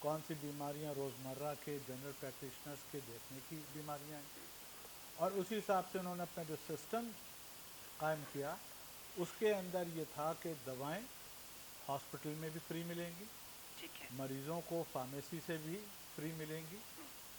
کون سی بیماریاں روزمرہ کے جنرل پریکٹیشنرز کے دیکھنے کی بیماریاں ہیں، اور اسی حساب سے انہوں نے اپنا جو سسٹم قائم کیا اس کے اندر یہ تھا کہ دوائیں ہاسپٹل میں بھی فری ملیں گی، ٹھیک ہے. مریضوں کو فارمیسی سے بھی فری ملیں گی.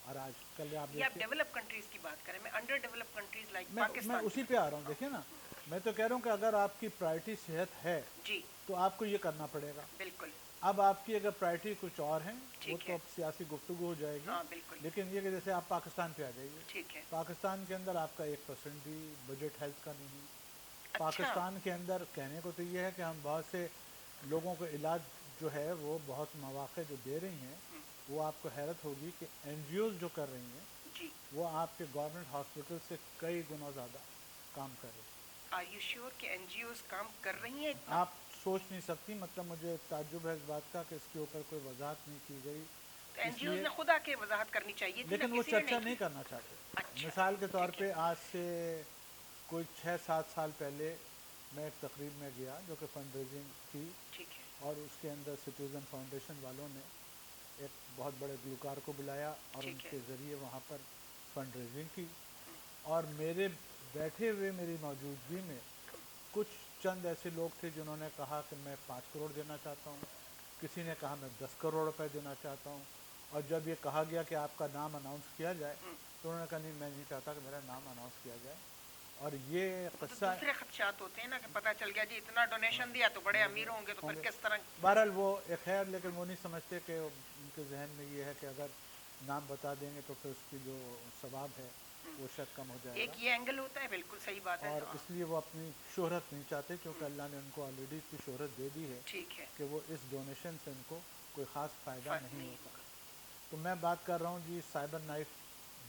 اور آج کل آپ یہ آپ دیکھیں، ڈیولپ کنٹریز کی بات کریں، میں انڈر ڈیولپ کنٹریز لائک میں پاکستان اسی پہ آ رہا ہوں. دیکھیں نا، میں تو کہہ رہا ہوں کہ اگر آپ کی پرائرٹی صحت ہے جی تو آپ کو یہ کرنا پڑے گا. بالکل. اب آپ کی اگر پرائرٹی کچھ اور ہیں وہ ٹھیک تو ہے. اب سیاسی گفتگو ہو جائے گی، ہاں بالکل. لیکن یہ کہ جیسے آپ پاکستان پہ آ جائیے، ٹھیک ہے. پاکستان کے اندر آپ کا 1% بھی بجٹ ہیلتھ کا نہیں. اچھا. پاکستان کے اندر کہنے کو تو یہ ہے کہ ہم بہت سے لوگوں کو علاج جو ہے وہ بہت مواقع جو دے رہی ہیں، وہ آپ کو حیرت ہوگی کہ این جی اوز جو کر رہی ہیں جی. وہ آپ کے گورنمنٹ ہاسپٹل سے کئی گنا زیادہ کام کر رہے ہیں. آر یو شیور کہ این جی اوز کام کر رہی ہیں اتنا؟ آپ سوچ نہیں سکتی، مطلب مجھے تعجب ہے اس بات کا کہ اس کے اوپر کوئی وضاحت نہیں کی گئی. تو این اس جی اوز لیے، نے خود آ کے وضاحت کرنی چاہیے تھی نا، لیکن وہ کسی نے چرچا نہیں کی. کرنا چاہتے. اچھا. مثال کے طور ٹھیک ہے. پہ آج سے کوئی 6-7 سال پہلے میں ایک تقریب میں گیا جو کہ فنڈ ریزنگ تھی، ٹھیک ہے. اور اس کے اندر سٹیزن فاؤنڈیشن والوں نے ایک بہت بڑے گلوکار کو بلایا اور ان ٹھیک ہے. کے ذریعے وہاں پر فنڈ ریزنگ کی. اور میرے بیٹھے ہوئے میری موجودگی میں کچھ چند ایسے لوگ تھے جنہوں نے کہا کہ میں 5 کروڑ دینا چاہتا ہوں، کسی نے کہا میں 10 کروڑ روپے دینا چاہتا ہوں. اور جب یہ کہا گیا کہ آپ کا نام اناؤنس کیا جائے تو انہوں نے کہا نہیں، میں نہیں چاہتا کہ میرا نام اناؤنس کیا جائے. اور یہ تو قصہ دوسرے خدشات ہوتے ہیں نا کہ پتہ چل گیا جی اتنا ڈونیشن دیا تو بڑے امیر ہوں گے، تو پھر کس طرح. بہرحال وہ ایک خیر، لیکن وہ نہیں سمجھتے کہ ان کے ذہن میں یہ ہے کہ اگر نام بتا دیں گے تو پھر اس کی جو ثواب ہے وہ شاید کم ہو جائے گا. ایک یہ اینگل ہوتا ہے، بالکل صحیح بات ہے. اور اس لیے وہ اپنی شہرت نہیں چاہتے، چونکہ اللہ نے ان کو آلریڈی اتنی شہرت دے دی ہے ٹھیک ہے. کہ وہ اس ڈونیشن سے ان کو کوئی خاص فائدہ فرق نہیں نہیں ہوتا. ہوگا. تو میں بات کر رہا ہوں جی سائبر نائف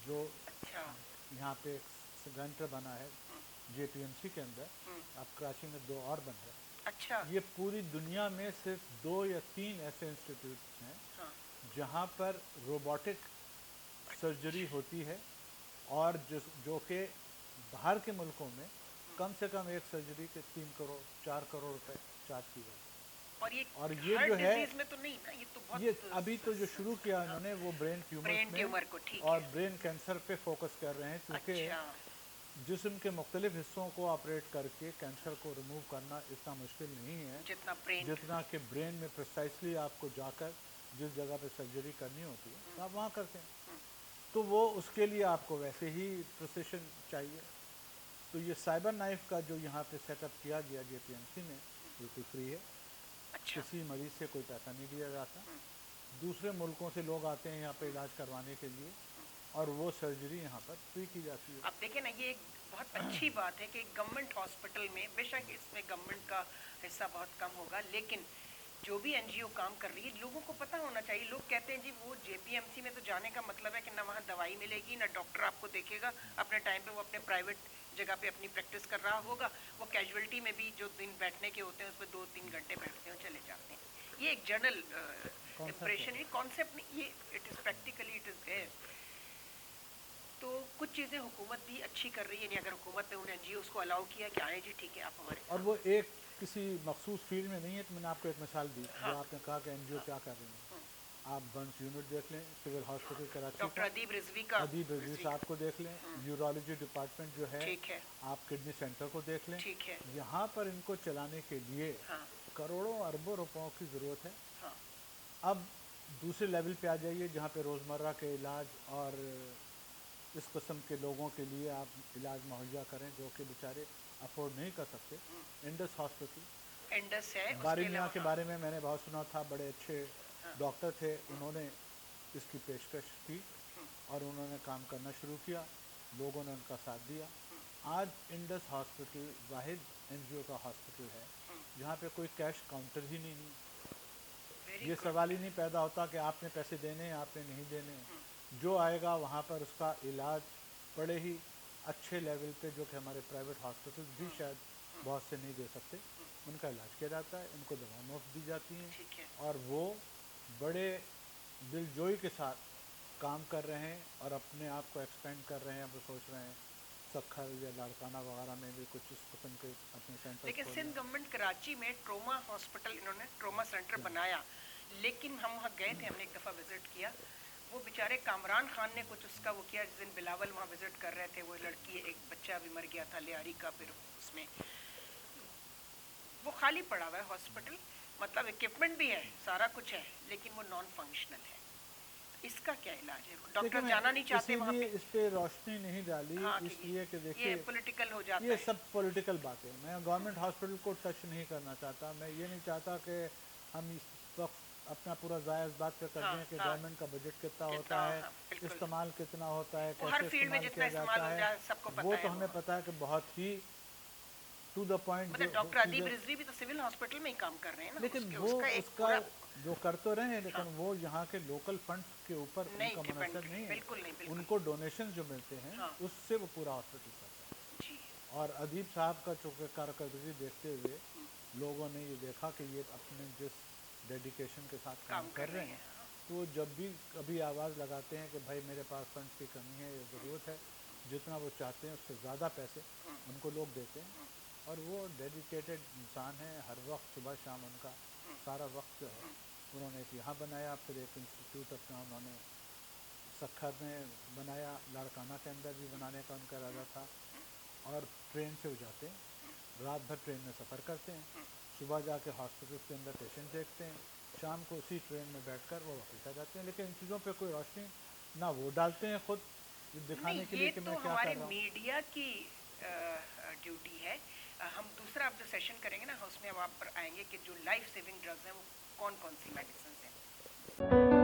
جو اچھا. یہاں پہ ایک سینٹر بنا ہے جے پی ایم سی کے اندر. اب کراچی میں 2 اور بن رہے ہیں. اچھا. یہ پوری دنیا میں صرف 2 یا 3 ایسے انسٹیٹیوٹس ہیں ہاں. جہاں پر روبوٹک سرجری ہوتی ہے، اور جو کہ باہر کے ملکوں میں کم سے کم ایک سرجری کے 3 کروڑ 4 کروڑ روپے چارج کی جاتی ہے. اور یہ ہر جو ہے، ڈیزیز میں تو نہیں نا، یہ تو بہت یہ ابھی تو جو شروع کیا انہوں نے وہ برین ٹیومرز میں ٹیومر کو. ٹھیک اور ہے. برین کینسر پہ فوکس کر رہے ہیں، کیونکہ اچھا. جسم کے مختلف حصوں کو آپریٹ کر کے کینسر کو ریموو کرنا اتنا مشکل نہیں ہے جتنا برین. جتنا کہ برین میں پریسائسلی آپ کو جا کر جس جگہ پہ سرجری کرنی ہوتی ہے تو آپ وہاں کرتے ہیں. تو وہ اس کے لیے آپ کو ویسے ہی پریسیشن چاہیے. تو یہ سائبر نائف کا جو یہاں پہ سیٹ اپ کیا گیا جے پی ایم سی میں بالکل فری ہے. اچھا. کسی مریض سے کوئی پیسہ نہیں دیا جاتا. دوسرے ملکوں سے لوگ آتے ہیں یہاں پہ علاج کروانے کے لیے اور وہ سرجری یہاں پر فری کی جاتی ہے. اب دیکھیں نا، یہ ایک بہت اچھی بات ہے کہ گورنمنٹ ہاسپٹل میں، بے شک اس میں گورنمنٹ کا حصہ بہت کم ہوگا، لیکن جو بھی این جی او کام کر رہی ہے لوگوں کو پتہ ہونا چاہیے. لوگ کہتے ہیں جی وہ جے پی ایم سی میں تو جانے کا مطلب ہے کہ نہ وہاں دوائی ملے گی، نہ ڈاکٹر آپ کو دیکھے گا. اپنے ٹائم پہ وہ اپنے پرائیویٹ جگہ پہ اپنی پریکٹس کر رہا ہوگا. وہ کیجویلٹی میں بھی جو دن بیٹھنے کے ہوتے ہیں اس میں 2-3 گھنٹے بیٹھتے ہیں اور چلے جاتے ہیں. یہ ایک جنرل امپریشن ہے، کانسیپٹ نہیں، یہ it is practically it is there. تو کچھ چیزیں حکومت بھی اچھی کر رہی ہے، یعنی اگر حکومت نے انہیں این جی اوز کو الاؤ کیا کہ آئیں جی ٹھیک ہے آپ ہمارے. اور وہ ایک کسی مخصوص فیلڈ میں نہیں ہے. تو میں نے آپ کو ایک مثال دی جو ہاں. آپ نے کہا کہ این جی او کیا کر رہی ہیں. آپ برنس یونٹ دیکھ لیں سول ہاسپٹل کراچی ڈاکٹر کا، ادیب رضوی کا. ادیب رضوی صاحب کو دیکھ لیں. یورولوجی ڈپارٹمنٹ جو ہے ٹھیک ہے. آپ کڈنی سینٹر کو دیکھ لیں. ٹھیک ہے. یہاں پر ان کو چلانے کے لیے ہاں. کروڑوں اربوں روپوں کی ضرورت ہے. ہاں. اب دوسرے لیول پہ آ جائیے جہاں پہ روزمرہ کے علاج اور اس قسم کے لوگوں کے لیے آپ علاج مہیا کریں جو کہ بیچارے افورڈ نہیں کر سکتے. انڈس ہاسپٹل انڈس ہے، اس کے باری میاں علاوہ کے بارے میں نے بہت سنا تھا، بڑے اچھے ہاں. ڈاکٹر تھے. انہوں نے اس کی پیشکش کی اور انہوں نے کام کرنا شروع کیا، لوگوں نے ان کا ساتھ دیا. آج انڈس ہاسپٹل واحد این جی او کا ہاسپٹل ہے جہاں پہ کوئی کیش کاؤنٹر ہی نہیں ہے. یہ سوال ہی نہیں پیدا ہوتا کہ آپ نے پیسے دینے ہیں آپ نے نہیں دینے ہیں. جو آئے گا وہاں پر اس کا علاج بڑے ہی اچھے لیول پہ، جو کہ ہمارے پرائیویٹ ہاسپٹل بھی شاید بہت سے نہیں دے سکتے، ان کا علاج کیا جاتا ہے. ان کو دوا مفت دی جاتی ہیں ٹھیک ہے. اور وہ بڑے دل جوئی کے ساتھ کام کر رہے ہیں اور اپنے آپ کو ایکسپینڈ کر رہے ہیں. وہ سوچ رہے ہیں سکھر یا لاڑکانہ وغیرہ میں بھی کچھ اس قسم کے اپنے سینٹر. لیکن سندھ گورنمنٹ کراچی میں ٹروما ہاسپٹل، انہوں نے ٹروما سینٹر بنایا. لیکن ہم وہاں گئے تھے, ہم نے ایک دفعہ وزٹ کیا, وہ بیچارے کامران خان نے کچھ اس کا وہ کیا, جس دن بلاول وہاں وزٹ کر رہے تھے, وہ لڑکی ایک بچہ بھی مر گیا تھا لیاری کا, پھر اس میں وہ خالی پڑا ہوا ہے ہاسپٹل, مطلب اکوپمنٹ بھی ہے, سارا کچھ ہے, لیکن وہ نان فنکشنل ہے. اس کا کیا علاج ہے؟ ڈاکٹر جانا نہیں چاہتے وہاں پہ. اس پہ روشنی نہیں ڈالی اس لیے کہ دیکھیے یہ پولیٹیکل ہو جاتا یہ ہے. سب پولیٹیکل باتیں. میں گورنمنٹ ہاسپٹل کو ٹچ نہیں کرنا چاہتا. میں یہ نہیں چاہتا کہ ہم اس وقت اپنا پورا ضائع اس بات پہ کر دیں کہ گورنمنٹ کا بجٹ کتنا ہوتا ہے, استعمال کتنا ہوتا ہے, کیسے استعمال کیا جاتا ہے, وہ تو ہمیں پتہ ہے کہ بہت ہی ٹو دا پوائنٹ. مطلب ڈاکٹر ادیب رضوی بھی تو سول ہاسپٹل میں ہی کام کر رہے ہیں نا, لیکن وہ اس کا جو کر تو رہے ہیں, لیکن وہ یہاں کے لوکل فنڈ کے اوپر ان کا منحصر نہیں ہے. بالکل نہیں, ان کو ڈونیشن جو ملتے ہیں اس سے وہ پورا ہاسپٹل چلتا ہے. اور ادیب صاحب کا چونکہ کارکردگی دیکھتے ہوئے لوگوں نے یہ دیکھا کہ یہ اپنے جس ڈیڈیکیشن کے ساتھ کام کر رہے ہیں, تو جب بھی کبھی آواز لگاتے ہیں کہ بھائی میرے پاس فنڈس کی کمی ہے یا ضرورت ہے, جتنا وہ چاہتے ہیں اس سے زیادہ پیسے ان کو لوگ دیتے ہیں. اور وہ ڈیڈیکیٹڈ انسان ہیں, ہر وقت صبح شام ان کا سارا وقت جو ہے. انہوں نے ایک یہاں بنایا, پھر ایک انسٹیٹیوٹ اپنا انہوں نے سکھر میں بنایا, لاڑکانہ کے اندر بھی بنانے کا ان کا ارادہ تھا. اور ٹرین سے وہ جاتے ہیں, رات بھر ٹرین میں سفر کرتے ہیں, صبح جا کے ہاسپٹلس کے اندر پیشنٹ دیکھتے ہیں, شام کو اسی ٹرین میں بیٹھ کر وہ واپس آ جاتے ہیں. لیکن ان چیزوں پہ کوئی روشنی نہ وہ ڈالتے ہیں خود دکھانے کے لیے کہ میں کیا کر رہا ہوں. میڈیا کی ڈیوٹی ہے. ہم دوسرا اب جو سیشن کریں گے نا, اس میں اب آپ پر آئیں گے کہ جو لائف سیونگ ڈرگز ہیں وہ کون کون سی میڈیسنز ہیں.